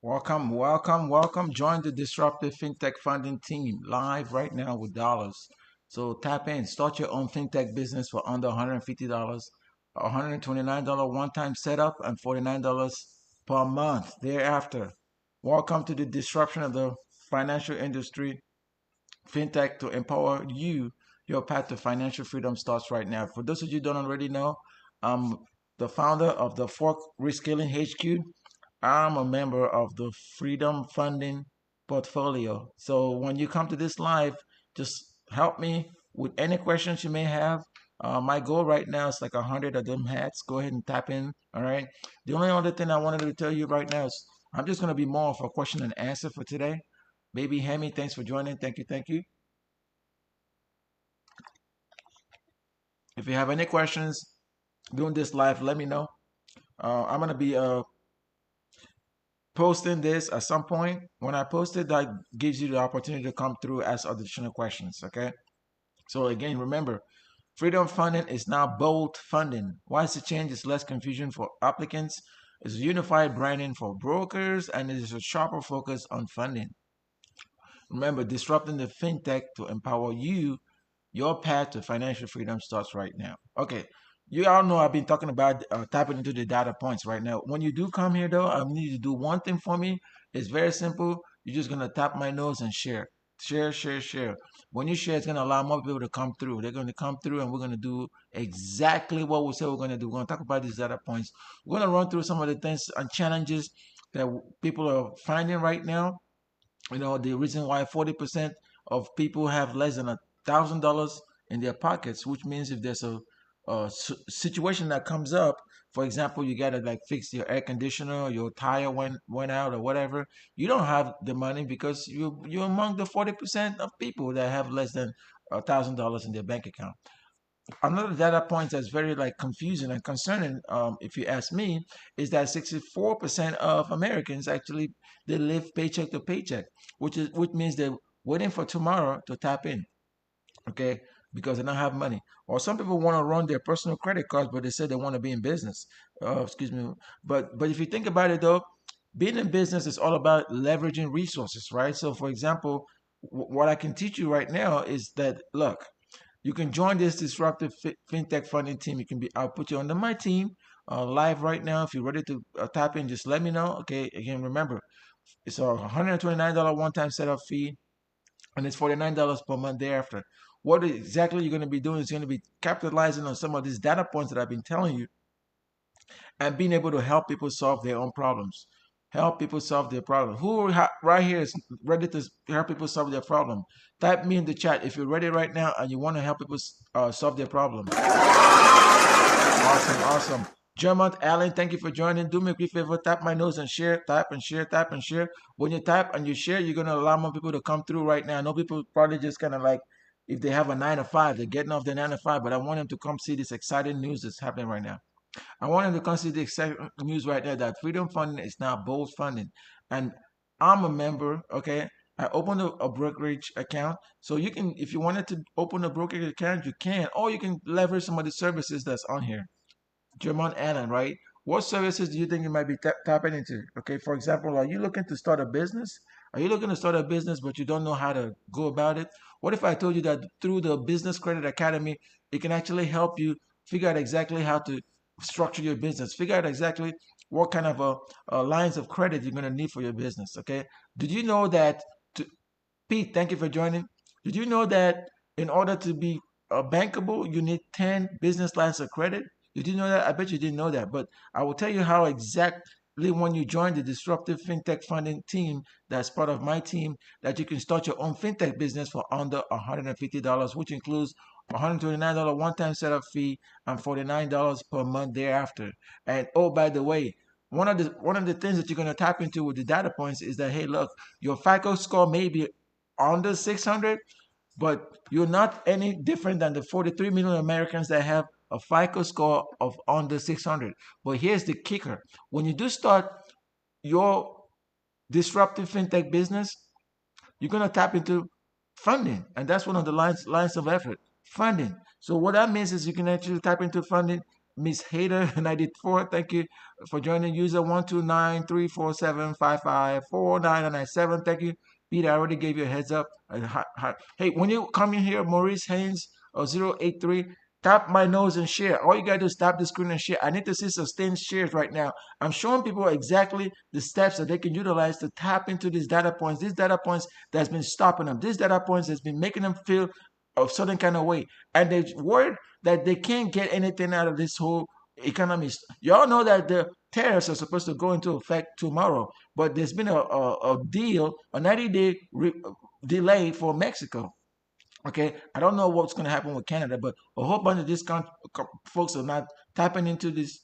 Welcome. Join the disruptive fintech funding team live right now with dollars. So tap in, start your own fintech business for under $150, $129 one-time setup, and $49 per month thereafter. Welcome to the disruption of the financial industry. Fintech to empower you. Your path to financial freedom starts right now. For those of you who don't already know, I'm the founder of the Fork Reskilling HQ. I'm a member of the Freedom Funding portfolio. So when you come to this live, just help me with any questions you may have. My goal right now is like 100 of them hats. Go ahead and tap in. All right. The only other thing I wanted to tell you right now is I'm just going to be more of a question and answer for today. Baby Hemi, thanks for joining. Thank you. If you have any questions during this live, let me know. I'm going to be posting this at some point. When I post it, that gives you the opportunity to come through, ask additional questions. Okay. So again, remember, Freedom Funding is now bold funding. Why is the change? It's less confusion for applicants. It's unified branding for brokers, and it is a sharper focus on funding. Remember, disrupting the fintech to empower you. Your path to financial freedom starts right now. Okay, you all know I've been talking about tapping into the data points right now. When you do come here, though, I need you to do one thing for me. It's very simple. You're just gonna tap my nose and share, share. When you share, it's gonna allow more people to come through. They're gonna come through, and we're gonna do exactly what we said we're gonna do. We're gonna talk about these data points. We're gonna run through some of the things and challenges that people are finding right now. The reason why 40% of people have less than $1,000 in their pockets, which means if there's a situation that comes up, for example, you gotta like fix your air conditioner, your tire went out or whatever, you don't have the money because you're among the 40% of people that have less than $1,000 in their bank account. Another data point that's very like confusing and concerning, if you ask me, is that 64% of Americans actually they live paycheck to paycheck, which means they're waiting for tomorrow to tap in, okay, because they don't have money. Or some people want to run their personal credit cards, but they say they want to be in business. Excuse me, but if you think about it though, being in business is all about leveraging resources, right? So, for example, what I can teach you right now is that look, you can join this disruptive fintech funding team. I'll put you under my team live right now. If you're ready to tap in, just let me know. Okay. Again, remember, it's a $129 one-time setup fee, and it's $49 per month thereafter. What exactly you're going to be doing is going to be capitalizing on some of these data points that I've been telling you and being able to help people solve their own problems. Help people solve their problem. Right here is ready to help people solve their problem? Type me in the chat if you're ready right now and you want to help people solve their problem. Awesome. Germont Allen, thank you for joining. Do me a quick favor, tap my nose and share, tap and share, tap and share. When you tap and you share, you're gonna allow more people to come through right now. I know people probably just kind of like, if they have a 9 to 5, they're getting off their 9 to 5, but I want them to come see this exciting news that's happening right now. I want them to come see the exciting news right now that Freedom Funding is now bold funding. And I'm a member, okay? I opened a brokerage account. So you can, if you wanted to open a brokerage account, you can, or you can leverage some of the services that's on here. Jermon Allen, right? What services do you think you might be tapping into? Okay, for example, are you looking to start a business? Are you looking to start a business but you don't know how to go about it? What if I told you that through the Business Credit Academy, it can actually help you figure out exactly how to structure your business, figure out exactly what kind of lines of credit you're going to need for your business? Okay, did you know that? To, Pete, thank you for joining. Did you know that in order to be bankable, you need 10 business lines of credit? You didn't know that? I bet you didn't know that. But I will tell you how exactly when you join the disruptive fintech funding team, that's part of my team, that you can start your own fintech business for under $150, which includes $129 one-time setup fee and $49 per month thereafter. And oh, by the way, one of the things that you're going to tap into with the data points is that, hey, look, your FICO score may be under 600, but you're not any different than the 43 million Americans that have a FICO score of under 600. But here's the kicker. When you do start your disruptive fintech business, you're going to tap into funding. And that's one of the lines of effort, funding. So what that means is you can actually tap into funding Miss Hater 94, thank you for joining. User 1293475549997, thank you. Peter, I already gave you a heads up. Hey, when you come in here, Maurice Haynes 083, tap my nose and share. All you gotta do is tap the screen and share. I need to see sustained shares right now. I'm showing people exactly the steps that they can utilize to tap into these data points. These data points that's been stopping them. These data points that's been making them feel a certain kind of way. And they're worried that they can't get anything out of this whole economy. Y'all know that the tariffs are supposed to go into effect tomorrow, but there's been a deal, a 90-day delay for Mexico. Okay, I don't know what's going to happen with Canada, but a whole bunch of these folks are not tapping into this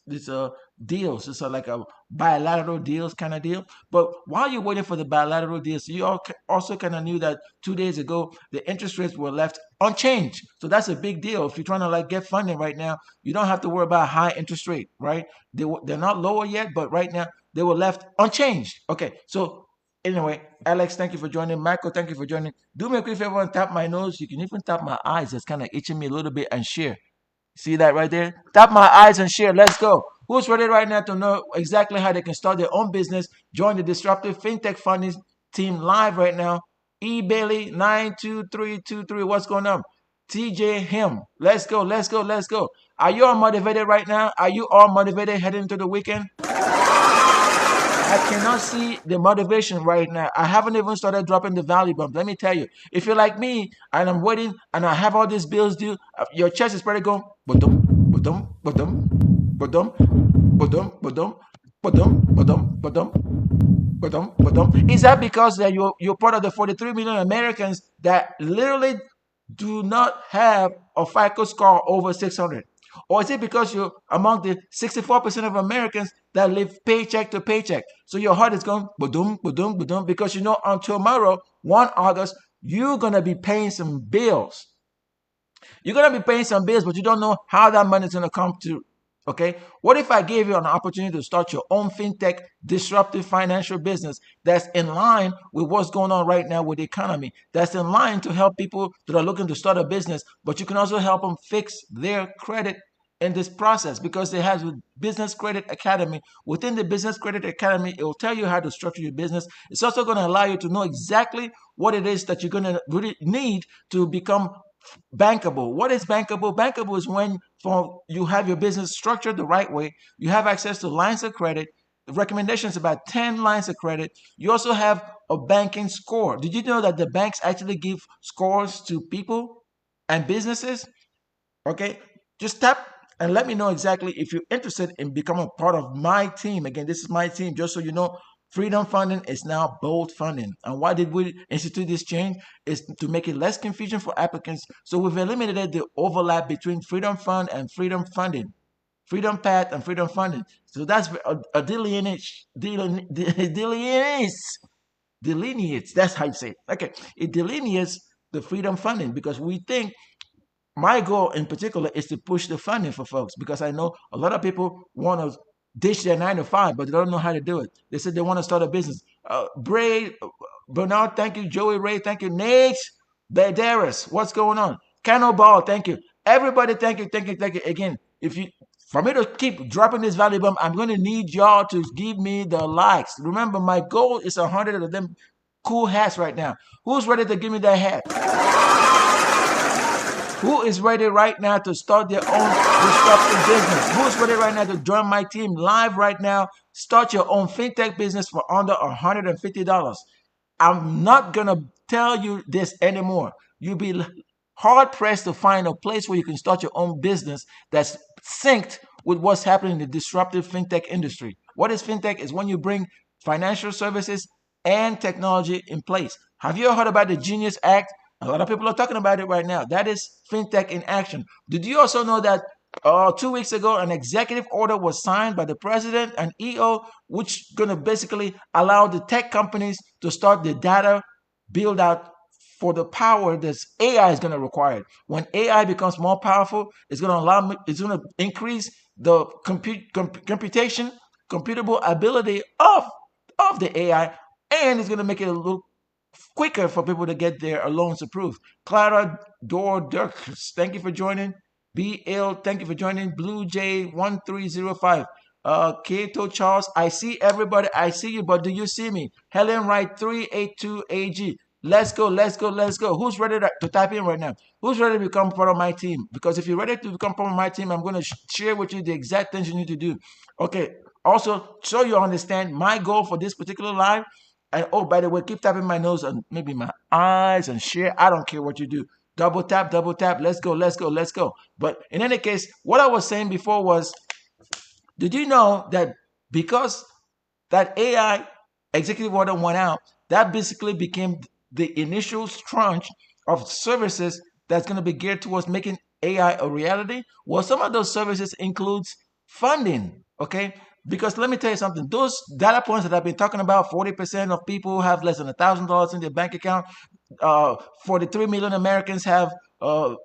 deals. It's like a bilateral deals kind of deal. But while you're waiting for the bilateral deals, you also kind of knew that 2 days ago the interest rates were left unchanged. So that's a big deal. If you're trying to like get funding right now, you don't have to worry about high interest rate, right? They're not lower yet, but right now they were left unchanged. Okay, so anyway, Alex, thank you for joining. Michael, thank you for joining. Do me a quick favor and tap my nose. You can even tap my eyes. That's kind of itching me a little bit and share. See that right there? Tap my eyes and share. Let's go. Who's ready right now to know exactly how they can start their own business? Join the Disruptive FinTech Funding team live right now. E. Bailey 92323. What's going on? TJ Him. Let's go. Let's go. Let's go. Are you all motivated right now? Are you all motivated heading into the weekend? I cannot see the motivation right now. I haven't even started dropping the value bump. Let me tell you, if you're like me and I'm waiting and I have all these bills due, your chest is probably going, ba-dum, ba-dum, ba-dum, ba-dum, ba-dum, ba-dum, ba-dum, ba-dum, ba-dum, ba-dum, ba-dum. Is that because that you're part of the 43 million Americans that literally do not have a FICO score over 600? Or is it because you're among the 64% of Americans that live paycheck to paycheck? So your heart is going ba-dum, ba-dum, ba-dum, because you know on tomorrow, 1 August, you're going to be paying some bills. You're going to be paying some bills, but you don't know how that money is going to come to. Okay, what if I gave you an opportunity to start your own fintech disruptive financial business that's in line with what's going on right now with the economy, that's in line to help people that are looking to start a business, but you can also help them fix their credit in this process because they have a Business Credit Academy. Within the Business Credit Academy, it will tell you how to structure your business. It's also going to allow you to know exactly what it is that you're going to really need to become bankable. What is bankable? Bankable is when you have your business structured the right way. You have access to lines of credit. The recommendation is about 10 lines of credit. You also have a banking score. Did you know that the banks actually give scores to people and businesses? Okay, just tap and let me know exactly if you're interested in becoming a part of my team. Again, this is my team, just so you know. Freedom Funding is now Bold Funding. And why did we institute this change? Is to make it less confusion for applicants. So we've eliminated the overlap between Freedom Fund and Freedom Funding. Freedom Path and Freedom Funding. So that's a delineates, that's how you say it. Okay, it delineates the Freedom Funding because we think my goal in particular is to push the funding for folks because I know a lot of people want to ditch their 9 to 5, but they don't know how to do it. They said they want to start a business. Bray, Bernard, thank you. Joey Ray, thank you. Nate, Badaris, what's going on? Cannonball, thank you. Everybody, thank you, thank you, thank you. Again, if you for me to keep dropping this value bomb, I'm going to need y'all to give me the likes. Remember, my goal is 100 of them cool hats right now. Who's ready to give me that hat? Who is ready right now to start their own disruptive business? Who's ready right now to join my team live right now? Start your own fintech business for under $150. I'm not going to tell you this anymore. You'll be hard pressed to find a place where you can start your own business that's synced with what's happening in the disruptive fintech industry. What is fintech? Is when you bring financial services and technology in place. Have you heard about the Genius Act? A lot of people are talking about it right now. That is fintech in action. Did you also know that 2 weeks ago, an executive order was signed by the president and EO, which is going to basically allow the tech companies to start the data build out for the power that AI is going to require. When AI becomes more powerful, it's going to it's going to increase the computation, computable ability of the AI, and it's going to make it a little quicker for people to get their loans approved. Clara Dor Dirks, thank you for joining. BL, thank you for joining. Blue J 1305. Kato Charles, I see everybody. I see you, but do you see me? Helen Wright 382 AG. Let's go, let's go, let's go. Who's ready to type in right now? Who's ready to become part of my team? Because if you're ready to become part of my team, I'm going to share with you the exact things you need to do. Okay. Also, so you understand my goal for this particular live. And oh, by the way, keep tapping my nose and maybe my eyes and share. I don't care what you do. Double tap, double tap. Let's go, let's go, let's go. But in any case, what I was saying before was, did you know that because that AI executive order went out, that basically became the initial tranche of services that's going to be geared towards making AI a reality? Well, some of those services includes funding, okay? Because let me tell you something, those data points that I've been talking about, 40% of people have less than $1,000 in their bank account, 43 million Americans have a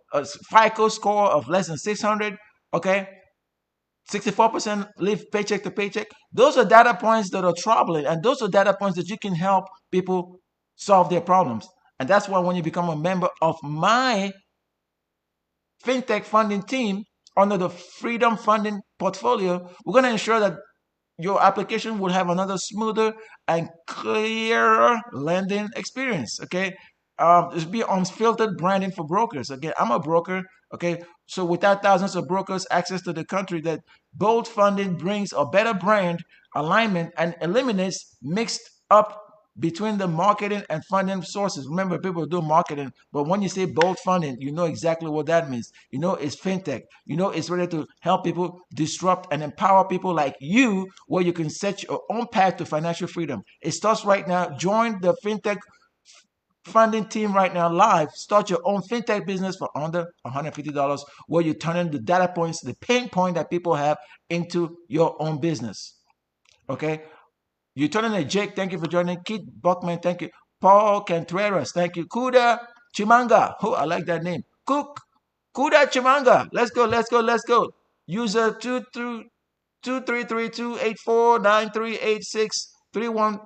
FICO score of less than 600, okay? 64% live paycheck to paycheck. Those are data points that are troubling, and those are data points that you can help people solve their problems. And that's why when you become a member of my FinTech funding team under the Freedom Funding portfolio, we're going to ensure that your application will have another smoother and clearer lending experience. Okay, this be unfiltered branding for brokers. Okay, I'm a broker. Okay, so without thousands of brokers access to the country, that bold funding brings a better brand alignment and eliminates mixed up between the marketing and funding sources. Remember, people do marketing, but when you say bold funding, you know exactly what that means. You know it's fintech. You know it's ready to help people disrupt and empower people like you, where you can set your own path to financial freedom. It starts right now. Join the fintech funding team right now live. Start your own fintech business for under $150, where you turn in the data points, the pain point that people have, into your own business. Okay, you turn in a Jake, thank you for joining. Keith Buckman, thank you. Paul Contreras, thank you. Kuda Chimanga, oh, I like that name. Cook Kuda Chimanga, let's go, let's go, let's go. User 233284938631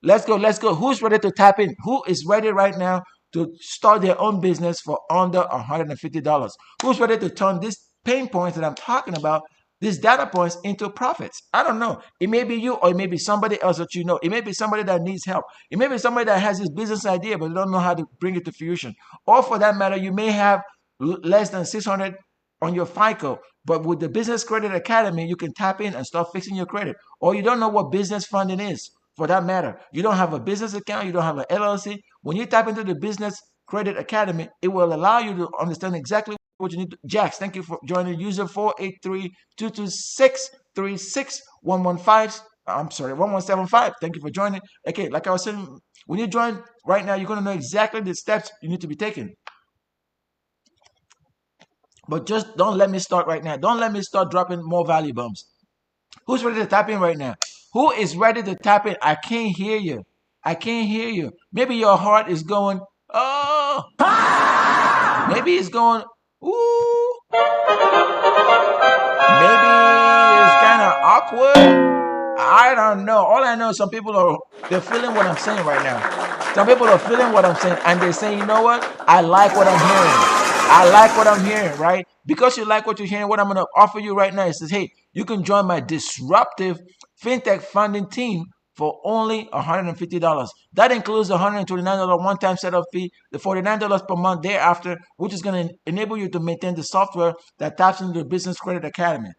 Let's go, let's go. Who's ready to tap in? Who is ready right now to start their own business for under $150? Who's ready to turn these pain points that I'm talking about, these data points, into profits? I don't know. It may be you, or it may be somebody else that you know. It may be somebody that needs help. It may be somebody that has this business idea but they don't know how to bring it to fruition. Or for that matter, you may have less than 600 on your FICO, but with the Business Credit Academy, you can tap in and start fixing your credit. Or you don't know what business funding is, for that matter. You don't have a business account, you don't have an LLC. When you tap into the Business Credit Academy, it will allow you to understand exactly what you need to. Jax, thank you for joining. User 483-226-36115. I'm sorry, 1175. Thank you for joining. Okay, like I was saying, when you join right now, you're going to know exactly the steps you need to be taking. But just don't let me start right now. Don't let me start dropping more value bombs. Who's ready to tap in right now? Who is ready to tap in? I can't hear you. I can't hear you. Maybe your heart is going, oh. Maybe it's going, ooh. Maybe it's kind of awkward. I don't know. All I know is some people they're feeling what I'm saying right now. Some people are feeling what I'm saying, and they're saying, you know what? I like what I'm hearing. I like what I'm hearing, right? Because you like what you're hearing, what I'm going to offer you right now is, hey, you can join my disruptive fintech funding team for only $150. That includes the $129 one-time setup fee, the $49 per month thereafter, which is going to enable you to maintain the software that taps into the Business Credit Academy.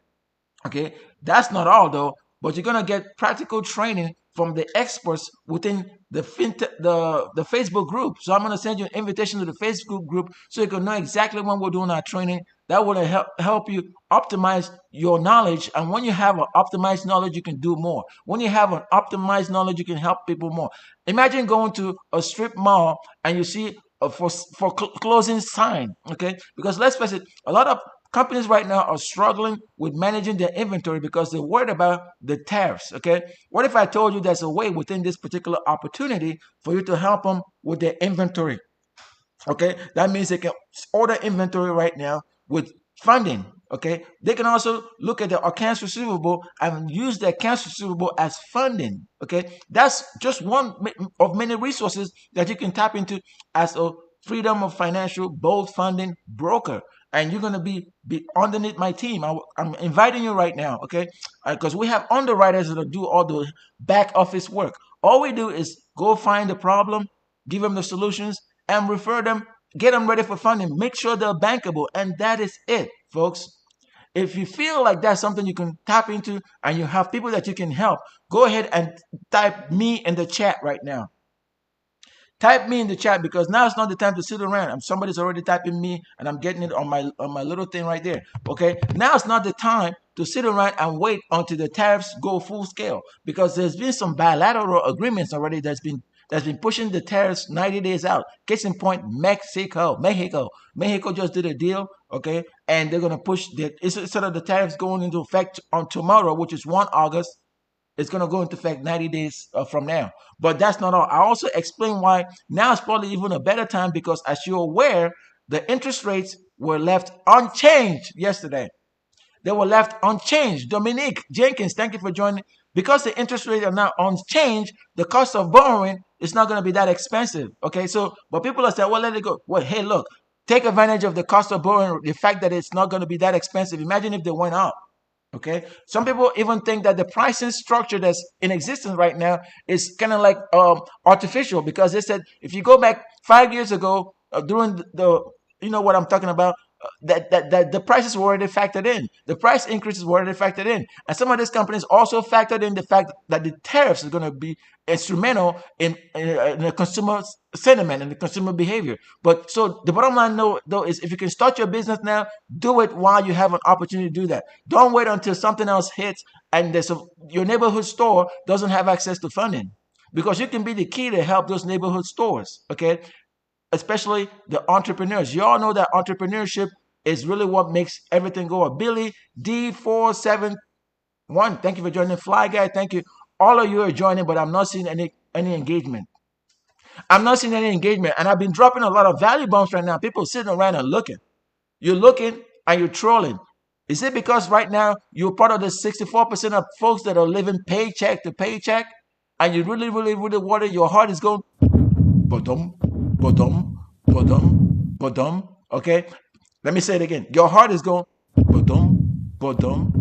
Okay, that's not all though, but you're gonna get practical training from the experts within the the Facebook group. So I'm gonna send you an invitation to the Facebook group so you can know exactly when we're doing our training. That will help you optimize your knowledge. And when you have an optimized knowledge, you can do more. When you have an optimized knowledge, you can help people more. Imagine going to a strip mall and you see a for closing sign. Okay, because let's face it, a lot of companies right now are struggling with managing their inventory because they're worried about the tariffs. Okay, what if I told you there's a way within this particular opportunity for you to help them with their inventory? Okay, that means they can order inventory right now with funding. Okay, they can also look at the accounts receivable and use the accounts receivable as funding. Okay, that's just one of many resources that you can tap into as a Freedom of Financial Bold Funding Broker. And you're going to be underneath my team. I'm inviting you right now, okay? Because we have underwriters that do all the back office work. All we do is go find the problem, give them the solutions, and refer them, get them ready for funding. Make sure they're bankable. And that is it, folks. If you feel like that's something you can tap into and you have people that you can help, go ahead and type me in the chat right now. Type me in the chat, because now it's not the time to sit around. Somebody's already typing me and I'm getting it on my little thing right there. Okay, now it's not the time to sit around and wait until the tariffs go full scale, because there's been some bilateral agreements already that's been pushing the tariffs 90 days out. Case in point, Mexico just did a deal, okay, and they're gonna push instead of the tariffs going into effect on tomorrow, which is 1 August. It's going to go into effect 90 days from now. But that's not all. I also explain why now is probably even a better time, because as you're aware, the interest rates were left unchanged yesterday. They were left unchanged. Dominique Jenkins, thank you for joining. Because the interest rates are now unchanged, the cost of borrowing is not going to be that expensive. Okay, so, but people are saying, well, let it go. Well, hey, look, take advantage of the cost of borrowing, the fact that it's not going to be that expensive. Imagine if they went up. Okay, some people even think that the pricing structure that's in existence right now is kind of like artificial, because they said if you go back 5 years ago during you know what I'm talking about, that the prices were already factored in, the price increases were already factored in, and some of these companies also factored in the fact that the tariffs are going to be instrumental in the consumer sentiment and the consumer behavior. But so the bottom line, though, is if you can start your business now, do it while you have an opportunity to do that. Don't wait until something else hits and your neighborhood store doesn't have access to funding, because you can be the key to help those neighborhood stores. Okay, especially the entrepreneurs. You all know that entrepreneurship is really what makes everything go. Billy D471, thank you for joining. Fly Guy, thank you. All of you are joining, but I'm not seeing any engagement. I'm not seeing any engagement, and I've been dropping a lot of value bombs right now. People sitting around and looking. You're looking and you're trolling. Is it because right now you're part of the 64% of folks that are living paycheck to paycheck, and you really, really, really worry? Your heart is going ba-dum, ba-dum, ba-dum, ba-dum. Okay, let me say it again. Your heart is going ba-dum, ba-dum,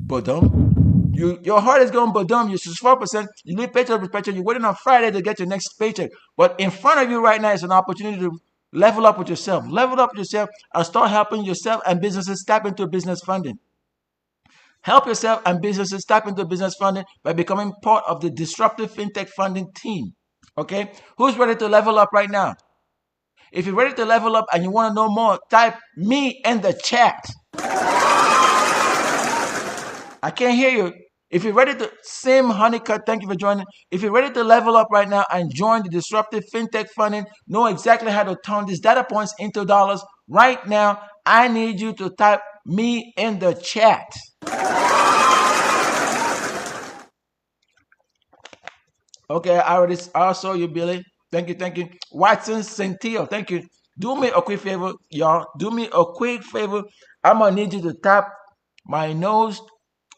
ba-dum. Your heart is going ba-dum. You're 64%. You live paycheck to paycheck. You're waiting on Friday to get your next paycheck. But in front of you right now is an opportunity to level up with yourself. Level up with yourself and start helping yourself and businesses tap into business funding. Help yourself and businesses tap into business funding by becoming part of the disruptive fintech funding team. Okay? Who's ready to level up right now? If you're ready to level up and you want to know more, type me in the chat. I can't hear you. If you're ready to, Sim Honeycutt, thank you for joining. If you're ready to level up right now and join the disruptive fintech funding, know exactly how to turn these data points into dollars right now, I need you to type me in the chat. Okay, I saw you, Billy. Thank you. Watson Centillo, thank you. Do me a quick favor, y'all. Do me a quick favor. I'm gonna need you to tap my nose,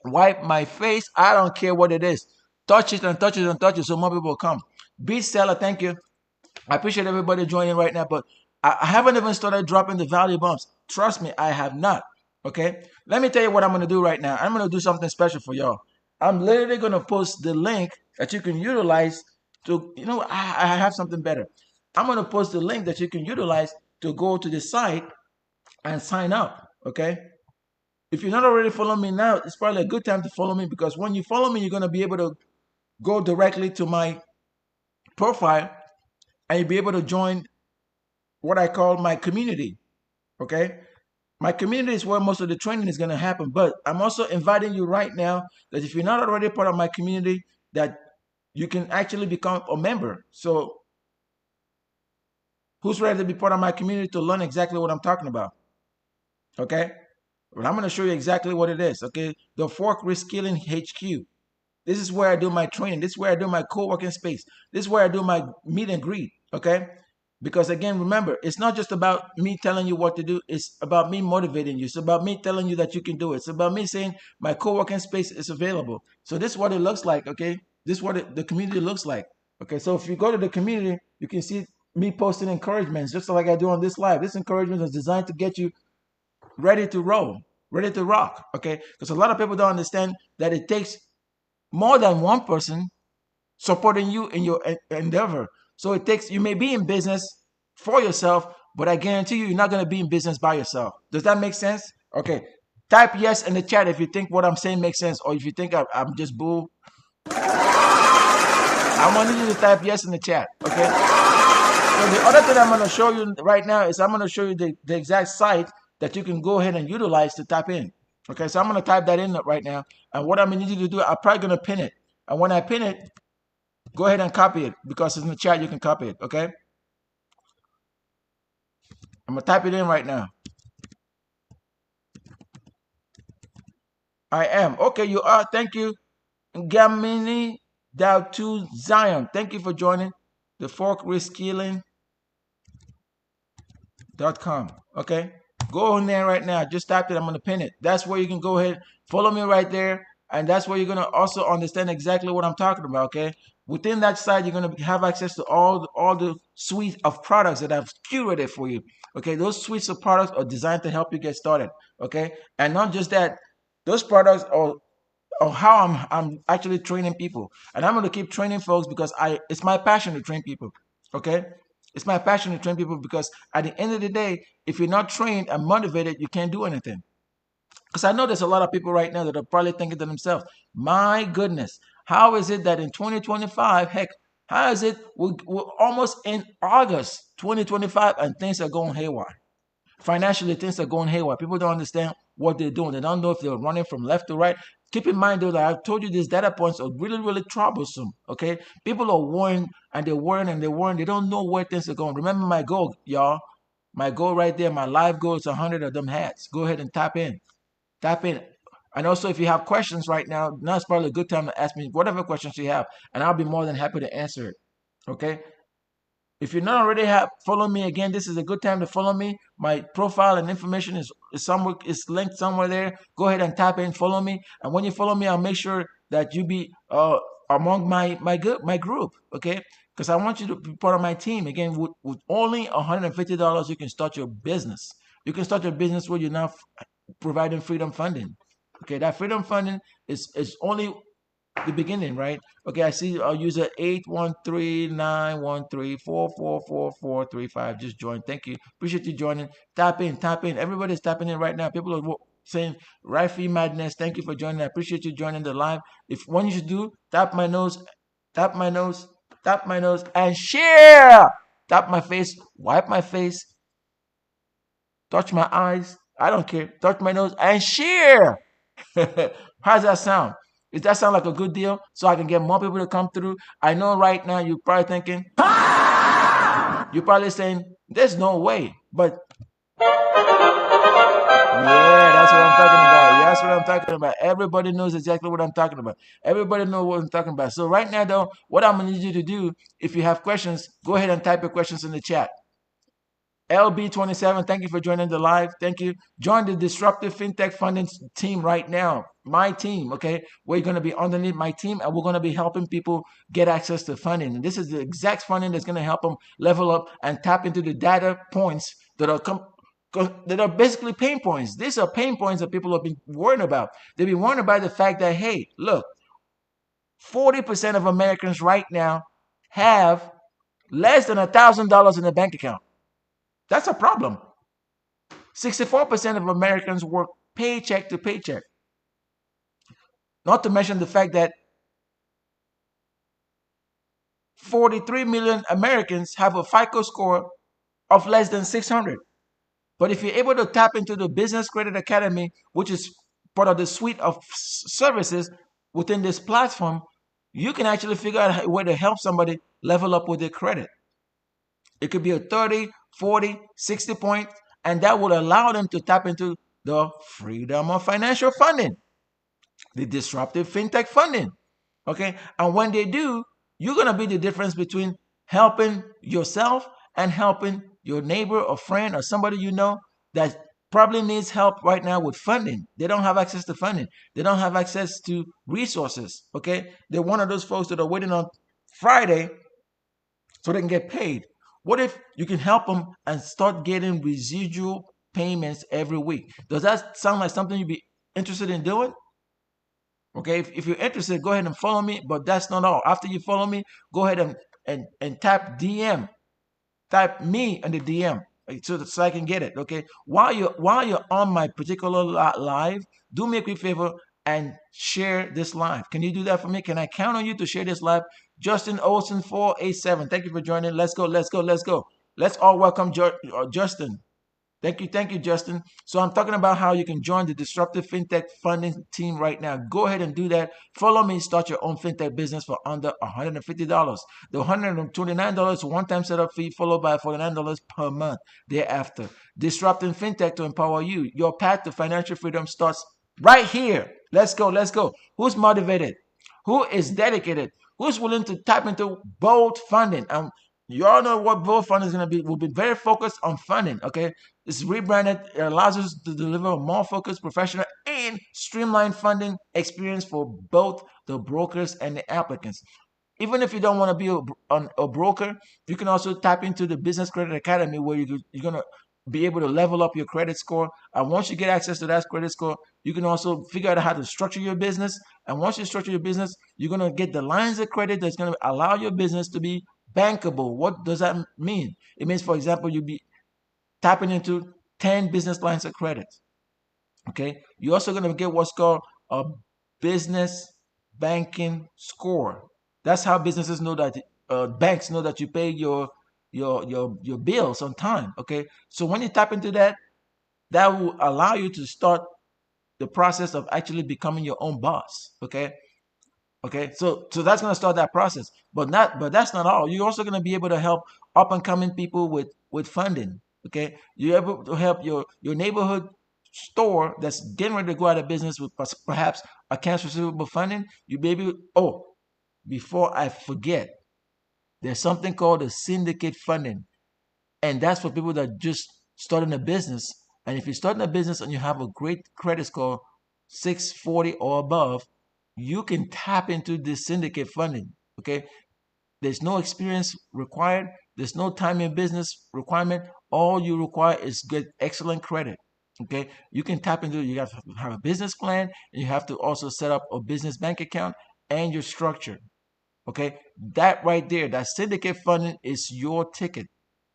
wipe my face. I don't care what it is. Touch it and touch it and touch it so more people come. Beat Seller, thank you. I appreciate everybody joining right now, but I haven't even started dropping the value bumps. Trust me, I have not. Okay? Let me tell you what I'm going to do right now. I'm going to do something special for y'all. I'm literally going to post the link that you can utilize to, I have something better. I'm going to post the link that you can utilize to go to the site and sign up. Okay? If you're not already following me now, it's probably a good time to follow me, because when you follow me, you're going to be able to go directly to my profile and you'll be able to join what I call my community. Okay? My community is where most of the training is going to happen, but I'm also inviting you right now that if you're not already part of my community, that you can actually become a member. So who's ready to be part of my community to learn exactly what I'm talking about? Okay? Well, I'm going to show you exactly what it is. Okay? The Fork Reskilling HQ. This is where I do my training. This is where I do my co-working space. This is where I do my meet and greet. Okay? Because again, remember, it's not just about me telling you what to do. It's about me motivating you. It's about me telling you that you can do it. It's about me saying my co-working space is available. So this is what it looks like, okay? This is what the community looks like. Okay, so if you go to the community, you can see me posting encouragements, just like I do on this live. This encouragement is designed to get you ready to roll, ready to rock. Okay, because a lot of people don't understand that it takes more than one person supporting you in your endeavor. So it takes, you may be in business for yourself, but I guarantee you, you're not going to be in business by yourself. Does that make sense? Okay. Type yes in the chat if you think what I'm saying makes sense, or if you think I'm just bull. I want you to type yes in the chat. Okay. So the other thing I'm going to show you right now is I'm going to show you the exact site that you can go ahead and utilize to type in. Okay. So I'm going to type that in right now. And what I'm going to need you to do, I'm probably going to pin it. And when I pin it, go ahead and copy it, because it's in the chat. You can copy it. Okay. I'm going to type it in right now. I am. Okay, you are. Thank you. Gamini Dautu Zion. Thank you for joining the Fork Reskilling.com. Okay. Go in there right now. Just type it. I'm going to pin it. That's where you can go ahead. Follow me right there. And that's where you're going to also understand exactly what I'm talking about. Okay. Within that site, you're going to have access to all the suite of products that I've curated for you. Okay. Those suites of products are designed to help you get started. Okay. And not just that, those products are how I'm actually training people, and I'm going to keep training folks because it's my passion to train people. Okay, it's my passion to train people because at the end of the day, if you're not trained and motivated, you can't do anything. Because I know there's a lot of people right now that are probably thinking to themselves, "My goodness, how is it that in 2025, heck, how is it we're almost in August 2025 and things are going haywire?" Financially, things are going haywire. People don't understand what they're doing. They don't know if they're running from left to right. Keep in mind, though, that I've told you these data points are really, really troublesome. Okay, people are worrying and they're worrying and they're worrying. They don't know where things are going. Remember my goal, y'all. My goal right there, my live goal is 100 of them hats. Go ahead and tap in. Tap in. And also, if you have questions right now, now's probably a good time to ask me whatever questions you have, and I'll be more than happy to answer it. Okay. If you're not already follow me again, this is a good time to follow me. My profile and information is somewhere, is linked somewhere there. Go ahead and tap in, follow me, and when you follow me, I'll make sure that you be among my group, okay? Because I want you to be part of my team. Again, with only $150, you can start your business. You can start your business where you're now providing freedom funding. Okay, that freedom funding is only the beginning, right? Okay, I see our user 813-913-4444435 just joined. Thank you. Appreciate you joining. Tap in, tap in. Everybody's tapping in right now. People are saying Rifey Madness, thank you for joining. I appreciate you joining the live. If what you should do, tap my nose, tap my nose, tap my nose, and share. Tap my face, wipe my face, touch my eyes. I don't care. Touch my nose and share. How's that sound? Does that sound like a good deal? So I can get more people to come through. I know right now you're probably thinking, you're probably saying, there's no way. But yeah, that's what I'm talking about. Yeah, that's what I'm talking about. Everybody knows exactly what I'm talking about. Everybody knows what I'm talking about. So right now, though, what I'm going to need you to do, if you have questions, go ahead and type your questions in the chat. LB27, thank you for joining the live. Thank you. Join the Disruptive FinTech Funding team right now. My team, okay? We're going to be underneath my team, and we're going to be helping people get access to funding. And this is the exact funding that's going to help them level up and tap into the data points that are basically pain points. These are pain points that people have been worrying about. They've been worrying about the fact that, hey, look, 40% of Americans right now have less than $1,000 in their bank account. That's a problem. 64% of Americans work paycheck to paycheck. Not to mention the fact that 43 million Americans have a FICO score of less than 600. But if you're able to tap into the Business Credit Academy, which is part of the suite of services within this platform, you can actually figure out a way to help somebody level up with their credit. It could be a 30, 40, 60 point, and that will allow them to tap into the freedom of financial funding, the disruptive fintech funding. Okay. And when they do, you're going to be the difference between helping yourself and helping your neighbor or friend or somebody you know that probably needs help right now with funding. They don't have access to funding. They don't have access to resources. Okay. They're one of those folks that are waiting on Friday so they can get paid. What if you can help them and start getting residual payments every week? Does that sound like something you'd be interested in doing? Okay, if you're interested, go ahead and follow me. But that's not all. After you follow me, go ahead and tap DM, type me in the DM so I can get it. Okay, while you're on my particular live, do me a quick favor and share this live. Can you do that for me? Can I count on you to share this live? Justin Olsen 487. Thank you for joining. Let's go. Let's go. Let's go. Let's all welcome Justin. Thank you, Justin. So I'm talking about how you can join the Disruptive FinTech Funding team right now. Go ahead and do that. Follow me, start your own FinTech business for under $150. The $129 one-time setup fee followed by $49 per month thereafter. Disrupting FinTech to empower you. Your path to financial freedom starts right here. Let's go, let's go. Who's motivated? Who is dedicated? Who's willing to tap into bold funding? And you all know what bold funding is going to be. We'll be very focused on funding, okay? It's rebranded. It allows us to deliver a more focused, professional, and streamlined funding experience for both the brokers and the applicants. Even if you don't want to be a broker, you can also tap into the Business Credit Academy where you're going to be able to level up your credit score. And once you get access to that credit score, you can also figure out how to structure your business. And once you structure your business, you're going to get the lines of credit that's going to allow your business to be bankable. What does that mean? It means, for example, you'll be tapping into 10 business lines of credit. Okay. You're also going to get what's called a business banking score. That's how businesses know that banks know that you pay your bills on time. Okay. So when you tap into that, that will allow you to start the process of actually becoming your own boss. Okay. Okay, so that's gonna start that process, but that's not all. You're also gonna be able to help up and coming people with funding. Okay, you're able to help your neighborhood store that's getting ready to go out of business with perhaps accounts receivable funding. You maybe before I forget, there's something called a syndicate funding, and that's for people that just starting a business. And if you're starting a business and you have a great credit score, 640 or above, you can tap into this syndicate funding. Okay, there's no experience required. There's no time in business requirement. All you require is get excellent credit. Okay, you can tap into. You have to have a business plan, and you have to also set up a business bank account and your structure. Okay, that right there, that syndicate funding is your ticket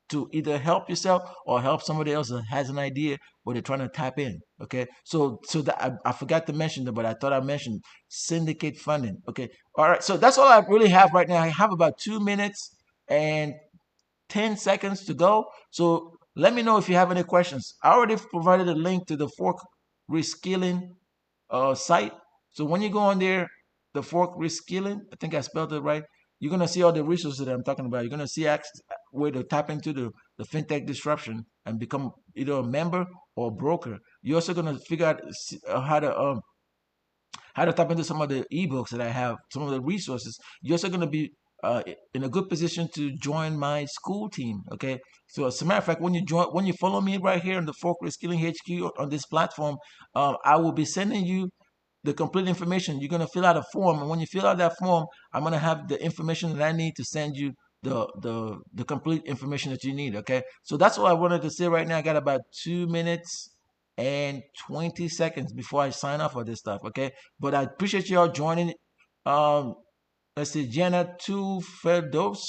to either help yourself or help somebody else that has an idea but they're trying to tap in. Okay, so that I forgot to mention that, but I thought I mentioned syndicate funding. Okay, all right. So that's all I really have right now. I have about 2 minutes and 10 seconds to go. So let me know if you have any questions. I already provided a link to the Fork Reskilling site. So when you go on there, the Fork Reskilling, I think I spelled it right. You're gonna see all the resources that I'm talking about. You're gonna see where to tap into the fintech disruption and become either a member or a broker. You're also gonna figure out how to tap into some of the ebooks that I have, some of the resources. You're also going to be in a good position to join my school team. Okay. So as a matter of fact, when you follow me right here on the Fork Reskilling HQ on this platform, I will be sending you the complete information. You're going to fill out a form, and when you fill out that form, I'm going to have the information that I need to send you the complete information that you need. Okay. So that's what I wanted to say right now. I got about 2 minutes and 20 seconds before I sign off for this stuff. Okay. But I appreciate y'all joining. Um, let's see, Jenna Two Ferdos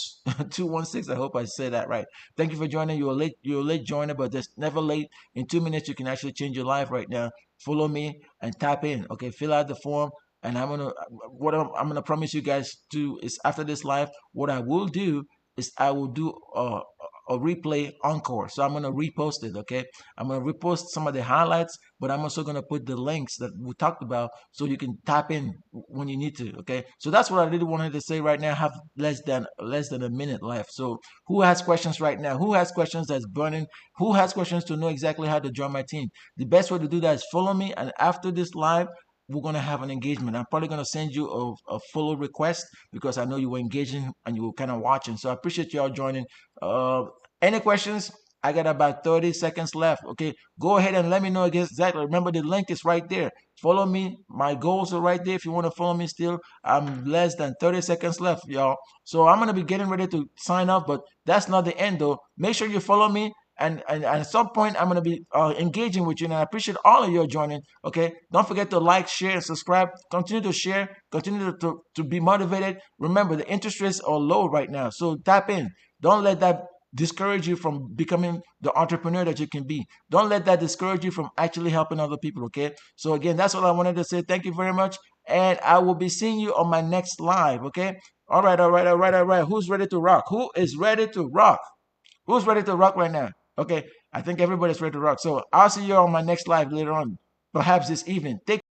216. I hope I said that right. Thank you for joining. You're a late joiner, but there's never late. In 2 minutes, you can actually change your life right now. Follow me and tap in. Okay, fill out the form. And I'm gonna promise you guys to is after this live, what I will do is I will do a replay encore. So I'm gonna repost it. Okay, I'm gonna repost some of the highlights, but I'm also gonna put the links that we talked about so you can tap in when you need to. Okay, so that's what I really wanted to say right now. I have less than a minute left. So who has questions right now? Who has questions that's burning? Who has questions to know exactly how to join my team? The best way to do that is follow me, and after this live, we're gonna have an engagement. I'm probably gonna send you a follow request because I know you were engaging and you were kind of watching. So I appreciate y'all joining. Any questions? I got about 30 seconds left. Okay, go ahead and let me know exactly. Remember, the link is right there. Follow me. My goals are right there. If you want to follow me still, I'm less than 30 seconds left, y'all. So I'm going to be getting ready to sign off, but that's not the end, though. Make sure you follow me. And at some point, I'm going to be engaging with you. And I appreciate all of you joining. Okay. Don't forget to like, share, and subscribe. Continue to share. Continue to be motivated. Remember, the interest rates are low right now. So tap in. Don't let that discourage you from becoming the entrepreneur that you can be. Don't let that discourage you from actually helping other people, okay? So again, that's all I wanted to say. Thank you very much. And I will be seeing you on my next live, okay? All right, all right, all right, all right. Who's ready to rock? Who is ready to rock? Who's ready to rock right now? Okay, I think everybody's ready to rock. So I'll see you on my next live later on, perhaps this evening. Take